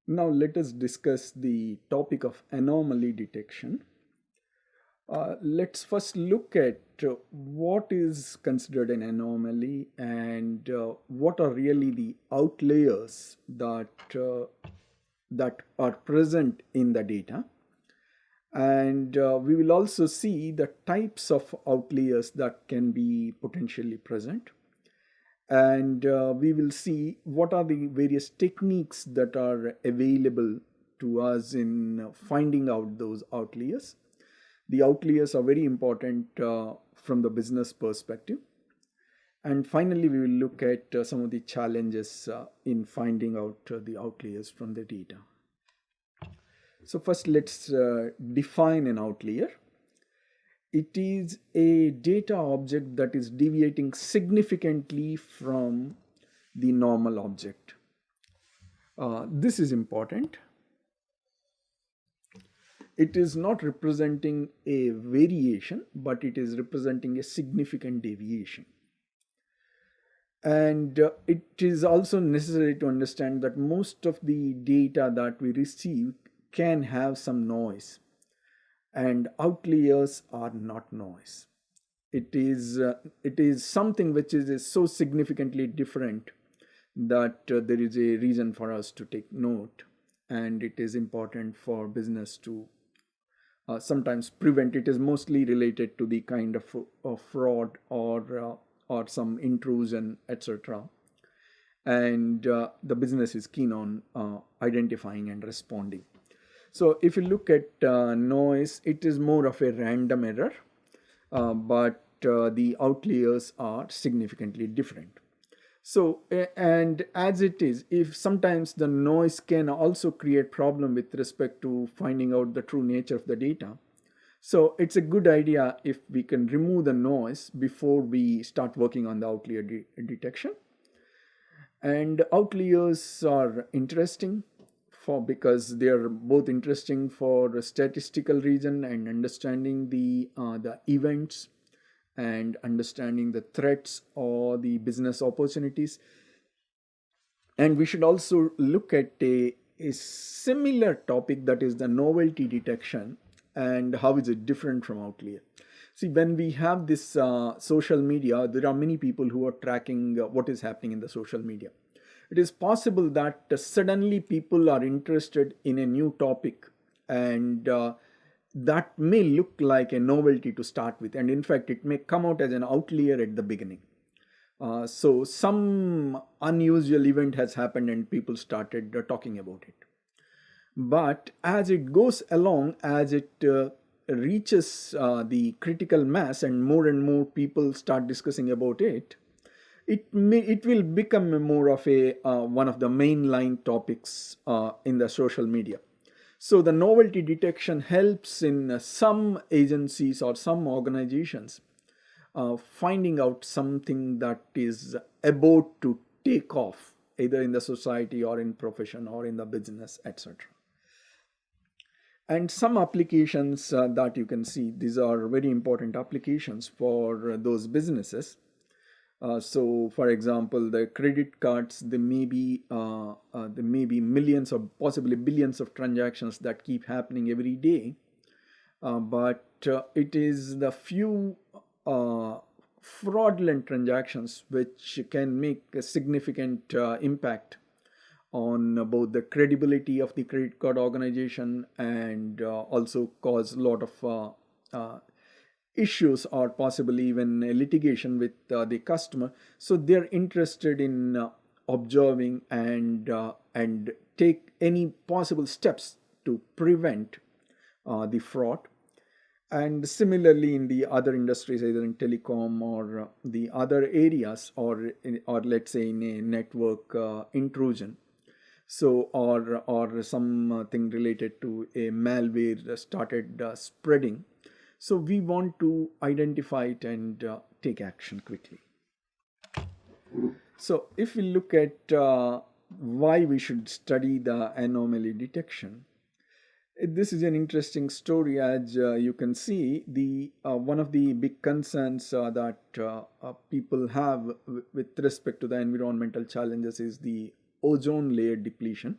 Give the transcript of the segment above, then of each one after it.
Now let us discuss the topic of anomaly detection. Let's first look at what is considered an anomaly and what are really the outliers that are present in the data. And we will also see the types of outliers that can be potentially present. And we will see what are the various techniques that are available to us in finding out those outliers. The outliers are very important from the business perspective. And finally, we will look at some of the challenges in finding out the outliers from the data. So first, let's define an outlier. It is a data object that is deviating significantly from the normal object. This is important. It is not representing a variation, but it is representing a significant deviation. And it is also necessary to understand that most of the data that we receive can have some noise, and outliers are not noise. It is something which is so significantly different that there is a reason for us to take note, and it is important for business to sometimes prevent. It is mostly related to the kind of fraud or some intrusion, etc. And the business is keen on identifying and responding. So if you look at noise, it is more of a random error, but the outliers are significantly different. So, and as it is, if sometimes the noise can also create problem with respect to finding out the true nature of the data. So it's a good idea if we can remove the noise before we start working on the outlier detection. And outliers are interesting because they are both interesting for statistical reason and understanding the events and understanding the threats or the business opportunities. And we should also look at a similar topic, that is the novelty detection, and how is it different from outlier. See, when we have this social media, there are many people who are tracking what is happening in the social media. It is possible that suddenly people are interested in a new topic, and that may look like a novelty to start with, and in fact it may come out as an outlier at the beginning. So some unusual event has happened and people started talking about it. But as it goes along, as it reaches the critical mass and more people start discussing about it, it will become more of a one of the mainline topics in the social media. So the novelty detection helps in some agencies or some organizations finding out something that is about to take off, either in the society or in profession or in the business, etc. And some applications that you can see, these are very important applications for those businesses. So, for example, the credit cards, there may be millions or possibly billions of transactions that keep happening every day, but it is the few fraudulent transactions which can make a significant impact on both the credibility of the credit card organization and also cause a lot of issues or possibly even litigation with the customer. So they're interested in observing and take any possible steps to prevent the fraud. And similarly, in the other industries, either in telecom or the other areas, or let's say in a network intrusion, so or something related to a malware started spreading, so we want to identify it and take action quickly. So if we look at why we should study the anomaly detection, this is an interesting story. As you can see, the one of the big concerns that people have with respect to the environmental challenges is the ozone layer depletion.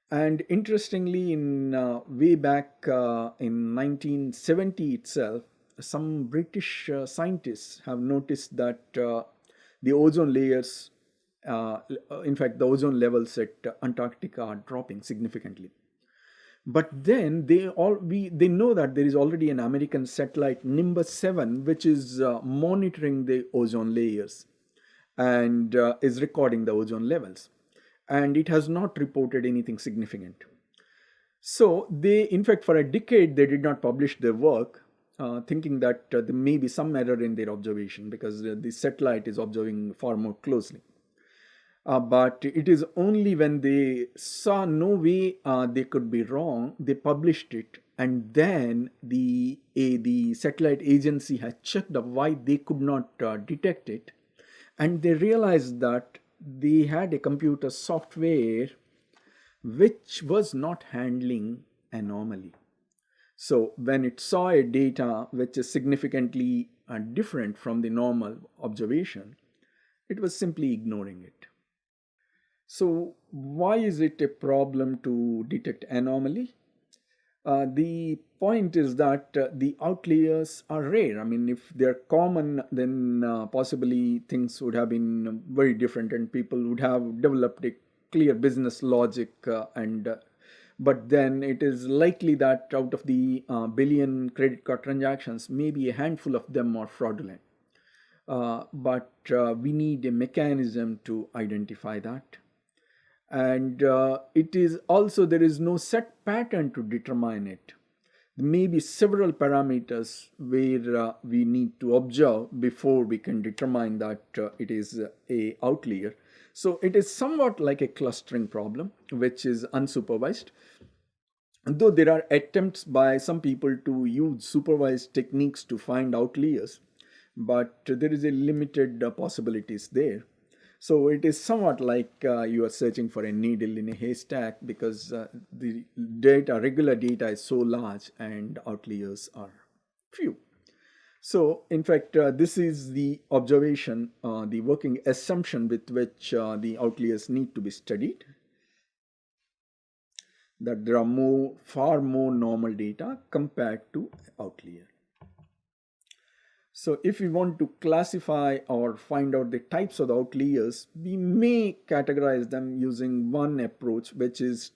And interestingly, in way back in 1970 itself, some British scientists have noticed that the ozone layers, in fact, the ozone levels at Antarctica are dropping significantly. But then they know that there is already an American satellite Nimbus 7 which is monitoring the ozone layers and is recording the ozone levels, and it has not reported anything significant. So they, in fact, for a decade, they did not publish their work, thinking that there may be some error in their observation because the satellite is observing far more closely. But it is only when they saw no way they could be wrong, they published it. And then the satellite agency has checked up why they could not detect it. And they realized that they had a computer software which was not handling anomaly. So when it saw a data which is significantly different from the normal observation, it was simply ignoring it. So why is it a problem to detect anomaly? The point is that the outliers are rare. I mean, if they're common, then possibly things would have been very different and people would have developed a clear business logic. But then it is likely that out of the billion credit card transactions, maybe a handful of them are fraudulent. But we need a mechanism to identify that. And it is also, there is no set pattern to determine it. There may be several parameters where we need to observe before we can determine that it is a outlier. So it is somewhat like a clustering problem which is unsupervised, though there are attempts by some people to use supervised techniques to find outliers, but there is a limited possibilities there. So it is somewhat like you are searching for a needle in a haystack because the regular data is so large and outliers are few. So in fact, this is the observation, the working assumption with which the outliers need to be studied, that there are far more normal data compared to outlier. So if we want to classify or find out the types of the outliers, we may categorize them using one approach, which is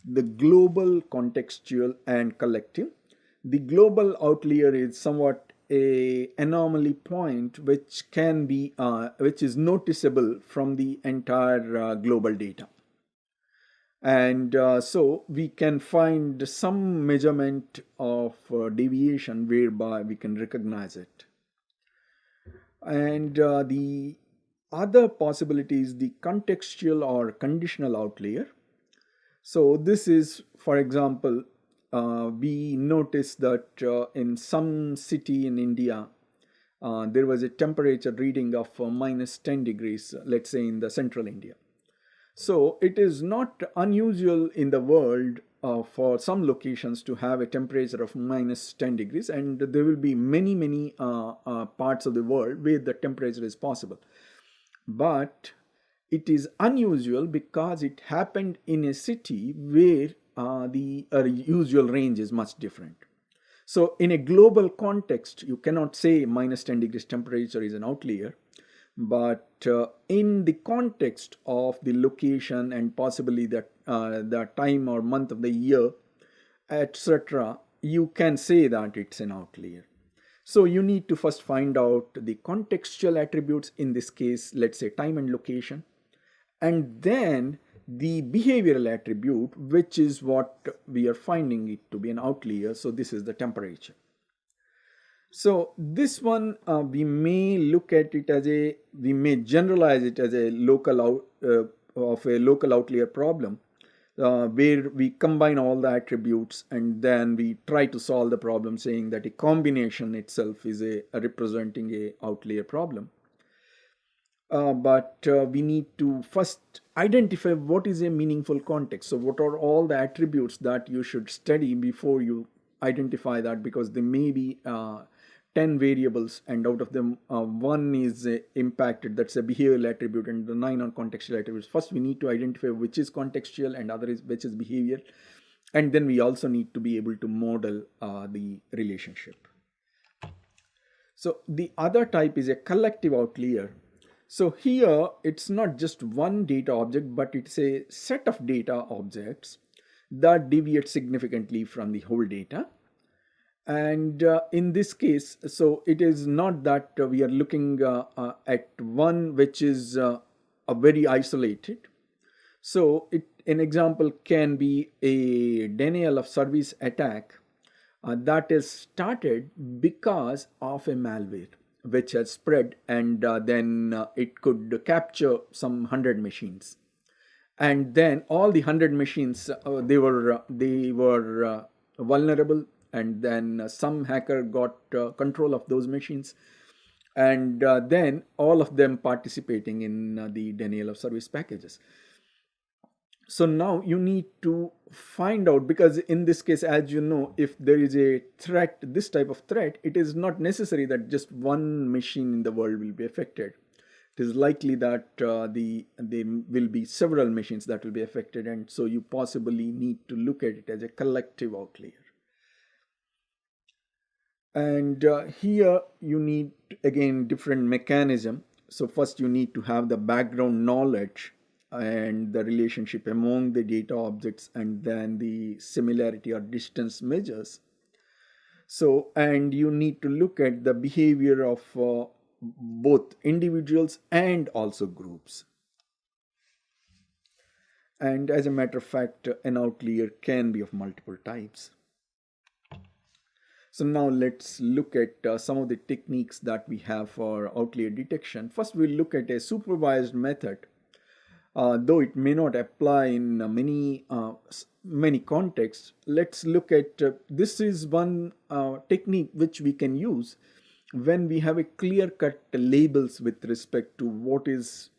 the global, contextual, and collective. The global outlier is somewhat a anomaly point which is noticeable from the entire global data. And so we can find some measurement of deviation whereby we can recognize it. And the other possibility is the contextual or conditional outlier. So this is, for example, we noticed that in some city in India, there was a temperature reading of minus 10 degrees, let's say in the central India. So it is not unusual in the world for some locations to have a temperature of minus 10 degrees, and there will be many parts of the world where the temperature is possible. But it is unusual because it happened in a city where the usual range is much different. So in a global context, you cannot say minus 10 degrees temperature is an outlier. But in the context of the location and possibly the time or month of the year, etc., you can say that it's an outlier. So you need to first find out the contextual attributes, in this case, let's say time and location, and then the behavioral attribute, which is what we are finding it to be an outlier. So this is the temperature. So this one, we may look at it as we may generalize it as a local outlier problem, where we combine all the attributes and then we try to solve the problem, saying that a combination itself is representing a outlier problem. But we need to first identify what is a meaningful context. So what are all the attributes that you should study before you identify that, because they may be 10 variables, and out of them one is impacted, that's a behavioral attribute, and the 9 are contextual attributes. First we need to identify which is contextual and other is which is behavioral, and then we also need to be able to model the relationship. So the other type is a collective outlier. So here it's not just one data object, but it's a set of data objects that deviate significantly from the whole data. And in this case, so it is not that we are looking at one which is a very isolated. So an example can be a denial of service attack that is started because of a malware which has spread, and then it could capture some 100 machines, and then all the 100 machines they were vulnerable, and then some hacker got control of those machines, and then all of them participating in the denial of service packages. So now you need to find out, because in this case, as you know, if there is a threat, this type of threat, it is not necessary that just one machine in the world will be affected. It is likely that there will be several machines that will be affected, and so you possibly need to look at it as a collective outlier. And here you need, again, different mechanism. So first you need to have the background knowledge and the relationship among the data objects, and then the similarity or distance measures. So, and you need to look at the behavior of both individuals and also groups. And as a matter of fact, an outlier can be of multiple types. So now let's look at some of the techniques that we have for outlier detection. First, we'll look at a supervised method. Though it may not apply in many contexts, let's look at this is one technique which we can use when we have a clear-cut labels with respect to what is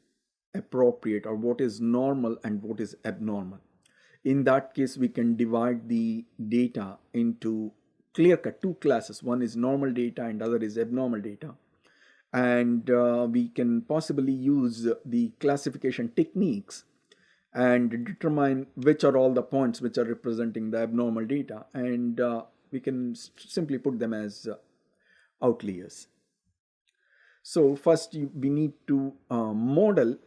appropriate or what is normal and what is abnormal. In that case, we can divide the data into clear-cut two classes. One is normal data and other is abnormal data. And we can possibly use the classification techniques and determine which are all the points which are representing the abnormal data, and we can simply put them as outliers. So first we need to model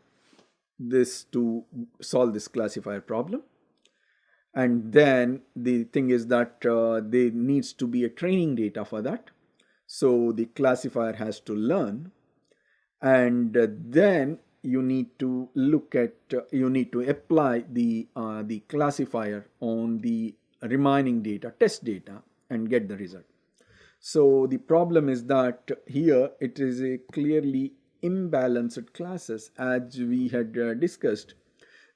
this to solve this classifier problem, and then the thing is that there needs to be a training data for that. So the classifier has to learn, and then you need to look at, you need to apply the classifier on the remaining data, test data, and get the result. So the problem is that here it is a clearly imbalanced classes, as we had discussed.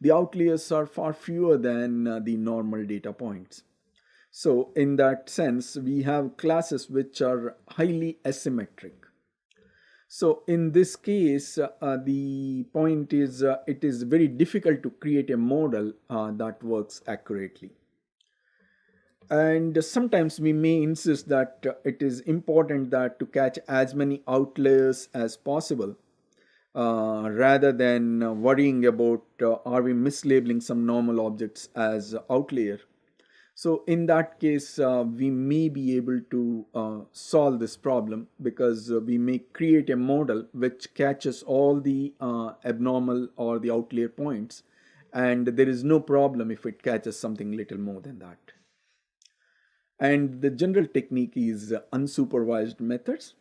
The outliers are far fewer than the normal data points. So in that sense, we have classes which are highly asymmetric. So in this case, the point is it is very difficult to create a model that works accurately. And sometimes we may insist that it is important that to catch as many outliers as possible, rather than worrying about are we mislabeling some normal objects as outlier. So in that case, we may be able to solve this problem, because we may create a model which catches all the abnormal or the outlier points, and there is no problem if it catches something little more than that. And the general technique is unsupervised methods.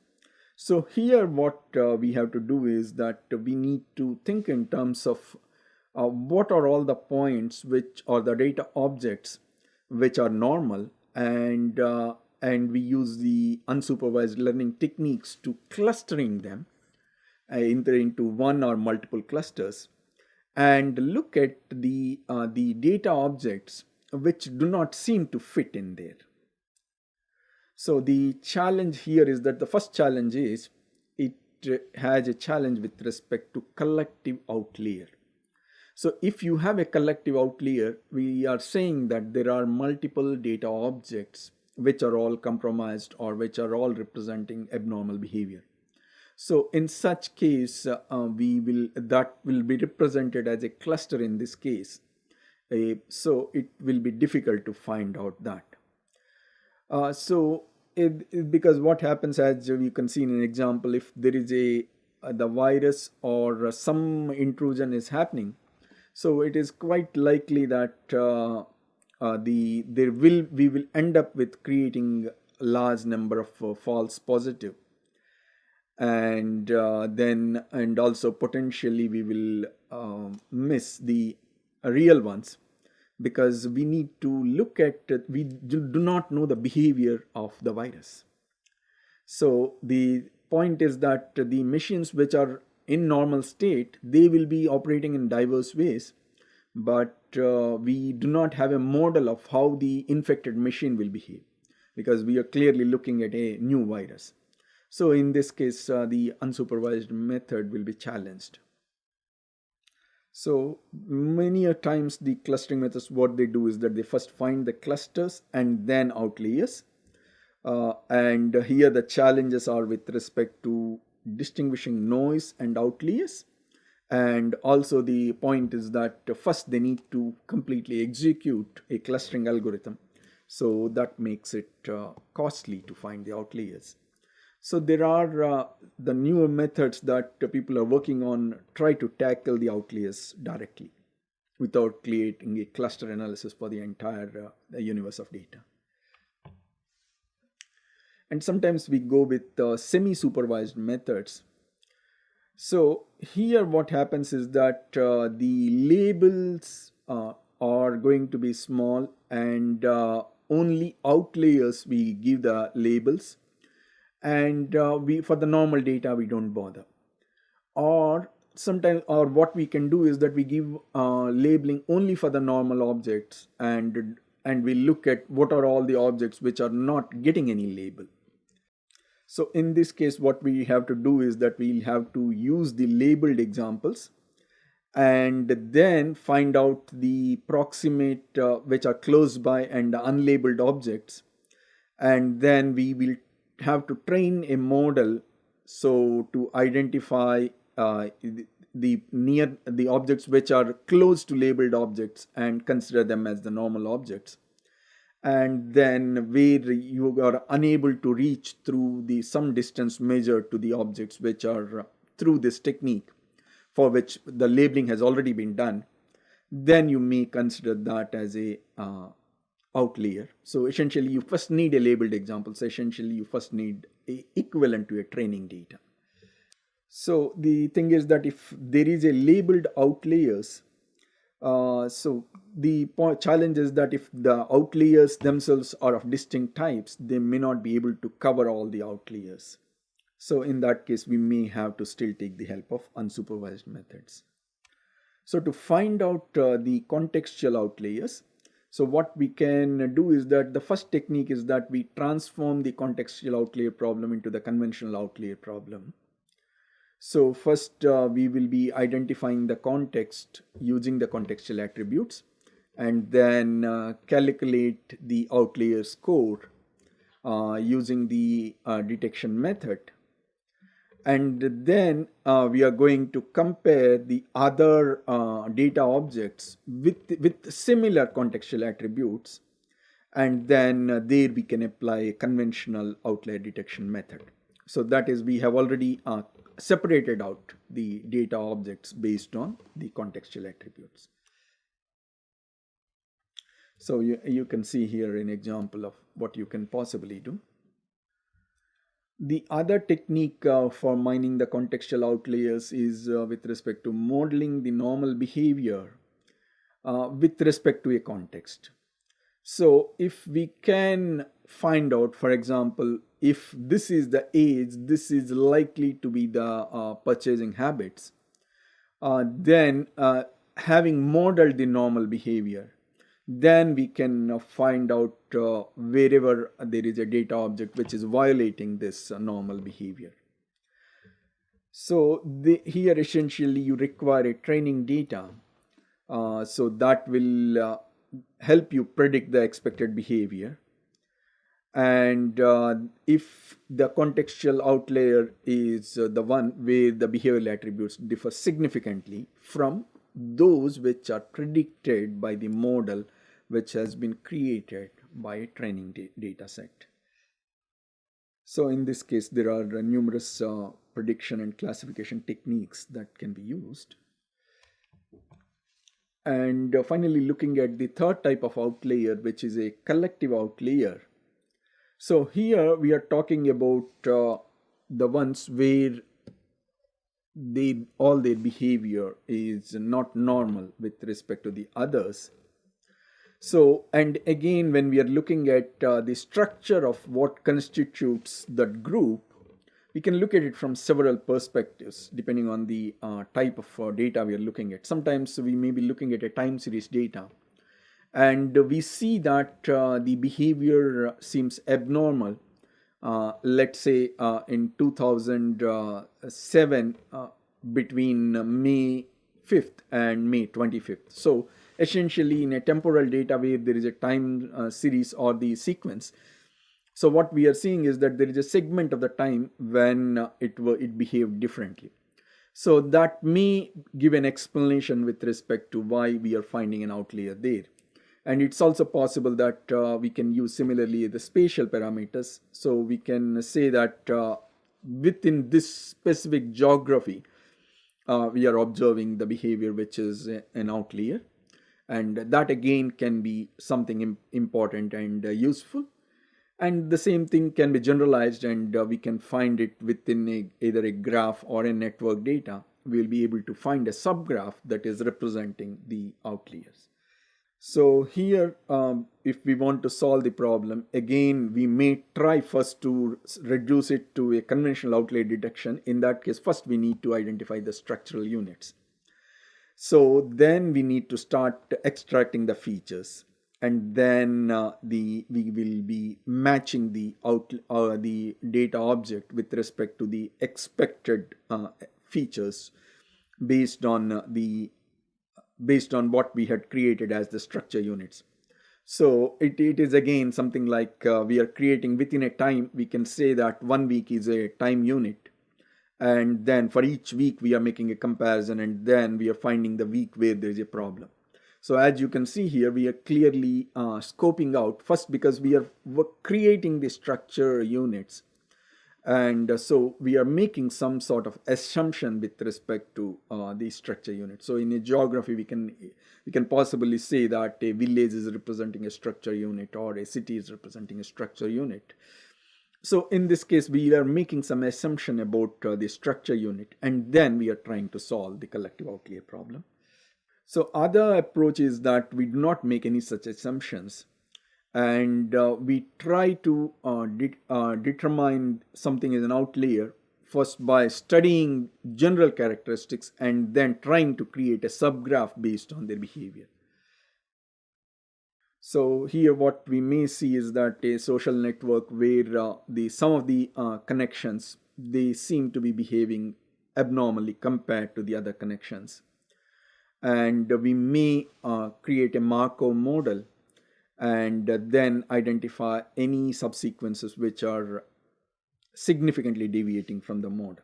So here what we have to do is that we need to think in terms of what are all the points which are the data objects which are normal, and we use the unsupervised learning techniques to clustering them either into one or multiple clusters, and look at the data objects which do not seem to fit in there. So the challenge here is that the first challenge is it has a challenge with respect to collective outlier. So if you have a collective outlier, we are saying that there are multiple data objects which are all compromised or which are all representing abnormal behavior. So in such case, that will be represented as a cluster in this case. So it will be difficult to find out that. Because what happens, as you can see in an example, if there is the virus or some intrusion is happening, so it is quite likely that we will end up with creating a large number of false positive, and also potentially we will miss the real ones, because we need to look at we do not know the behavior of the virus. So the point is that the machines which are in normal state, they will be operating in diverse ways, but we do not have a model of how the infected machine will behave, because we are clearly looking at a new virus. So in this case, the unsupervised method will be challenged. So many a times the clustering methods, what they do is that they first find the clusters and then outliers. And here the challenges are with respect to distinguishing noise and outliers. And also the point is that first they need to completely execute a clustering algorithm. So that makes it costly to find the outliers. So there are the newer methods that people are working on try to tackle the outliers directly without creating a cluster analysis for the entire universe of data. And sometimes we go with semi-supervised methods. So here what happens is that the labels are going to be small, and only outliers we give the labels, and for the normal data we don't bother. Or sometimes, or what we can do is that we give labeling only for the normal objects, and we look at what are all the objects which are not getting any label. So in this case, what we have to do is that we'll have to use the labeled examples and then find out the proximate which are close by and the unlabeled objects, and then we will have to train a model so to identify the objects which are close to labeled objects and consider them as the normal objects, and then where you are unable to reach through the some distance measured to the objects which are through this technique for which the labeling has already been done, then you may consider that as a outlier. So essentially you first need a labeled example. So essentially you first need a equivalent to a training data. So the thing is that if there is a labeled outliers, so the challenge is that if the outliers themselves are of distinct types, they may not be able to cover all the outliers. So in that case, we may have to still take the help of unsupervised methods. So to find out the contextual outliers, so what we can do is that the first technique is that we transform the contextual outlier problem into the conventional outlier problem. So first we will be identifying the context using the contextual attributes, and then calculate the outlier score using the detection method. And then we are going to compare the other data objects with similar contextual attributes, and then there we can apply a conventional outlier detection method. So that is, we have already separated out the data objects based on the contextual attributes. So you can see here an example of what you can possibly do. The other technique for mining the contextual outliers is with respect to modeling the normal behavior with respect to a context. So if we can find out, for example, if this is the age, this is likely to be the purchasing habits, then having modeled the normal behavior, then we can find out wherever there is a data object which is violating this normal behavior. So here essentially you require a training data, so that will help you predict the expected behavior. And if the contextual outlier is the one where the behavioral attributes differ significantly from those which are predicted by the model which has been created by a training data set. So in this case, there are numerous prediction and classification techniques that can be used. And finally, looking at the third type of outlier, which is a collective outlier. So here we are talking about the ones where all their behavior is not normal with respect to the others. So, and again, when we are looking at the structure of what constitutes that group, we can look at it from several perspectives depending on the type of data we are looking at. Sometimes we may be looking at a time series data, and we see that the behavior seems abnormal. Let's say in 2007 between May 5th and May 25th. So essentially in a temporal data where there is a time series or the sequence. So what we are seeing is that there is a segment of the time when it behaved differently. So that may give an explanation with respect to why we are finding an outlier there. And it's also possible that we can use similarly the spatial parameters. So we can say that within this specific geography, we are observing the behavior which is an outlier. And that again can be something important and useful. And the same thing can be generalized, and we can find it within either a graph or a network data. We'll be able to find a subgraph that is representing the outliers. So here, if we want to solve the problem, again, we may try first to reduce it to a conventional outlier detection. In that case, first we need to identify the structural units. So then we need to start extracting the features, and then we will be matching the data object with respect to the expected features based on what we had created as the structure units. So it is again something like we are creating within a time. We can say that 1 week is a time unit, and then for each week we are making a comparison, and then we are finding the week where there is a problem. So as you can see here, we are clearly scoping out first because we are creating the structure units. And so we are making some sort of assumption with respect to the structure unit. So in a geography, we can possibly say that a village is representing a structure unit or a city is representing a structure unit. So in this case, we are making some assumption about the structure unit, and then we are trying to solve the collective outlier problem. So other approach is that we do not make any such assumptions, and we try to determine something as an outlier first by studying general characteristics and then trying to create a subgraph based on their behavior. So here what we may see is that a social network where some of the connections, they seem to be behaving abnormally compared to the other connections. And we may create a Markov model and then identify any subsequences which are significantly deviating from the model.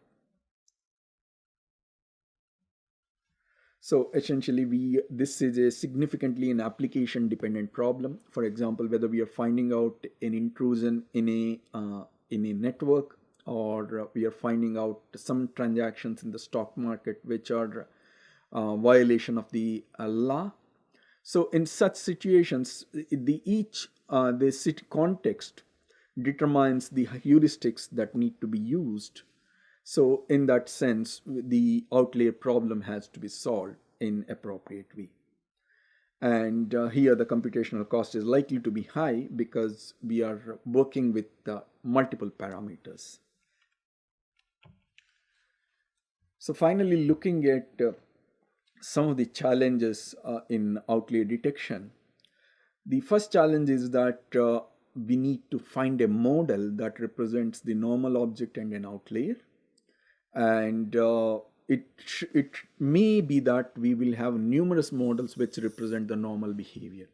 So essentially this is a significantly an application dependent problem. For example, whether we are finding out an intrusion in a network, or we are finding out some transactions in the stock market which are violation of the law. So in such situations, the city context determines the heuristics that need to be used. So in that sense, the outlier problem has to be solved in appropriate way. And here the computational cost is likely to be high because we are working with multiple parameters. So finally, looking at some of the challenges in outlier detection. The first challenge is that we need to find a model that represents the normal object and an outlier. And it may be that we will have numerous models which represent the normal behavior.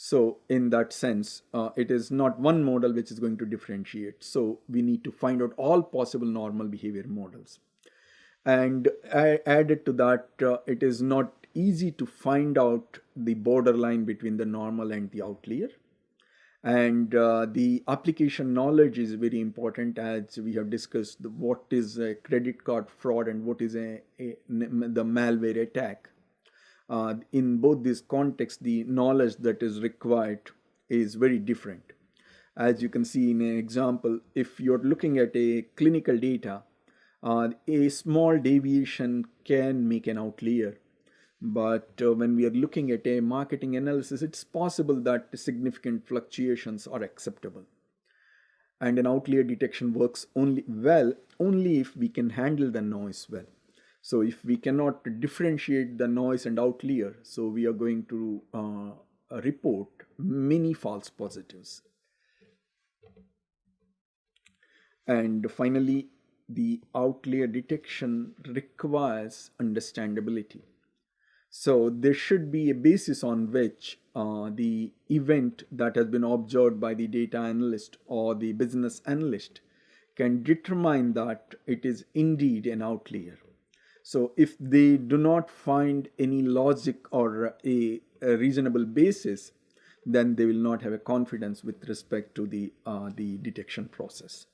So in that sense, it is not one model which is going to differentiate. So we need to find out all possible normal behavior models. And added to that, it is not easy to find out the borderline between the normal and the outlier. And the application knowledge is very important, as we have discussed what is a credit card fraud and what is the malware attack. In both these contexts, the knowledge that is required is very different. As you can see in an example, if you're looking at a clinical data, a small deviation can make an outlier. But when we are looking at a marketing analysis, it's possible that significant fluctuations are acceptable. And an outlier detection works only if we can handle the noise well. So if we cannot differentiate the noise and outlier, so we are going to report many false positives. And finally, the outlier detection requires understandability. So there should be a basis on which the event that has been observed by the data analyst or the business analyst can determine that it is indeed an outlier. So if they do not find any logic or a reasonable basis, then they will not have a confidence with respect to the detection process.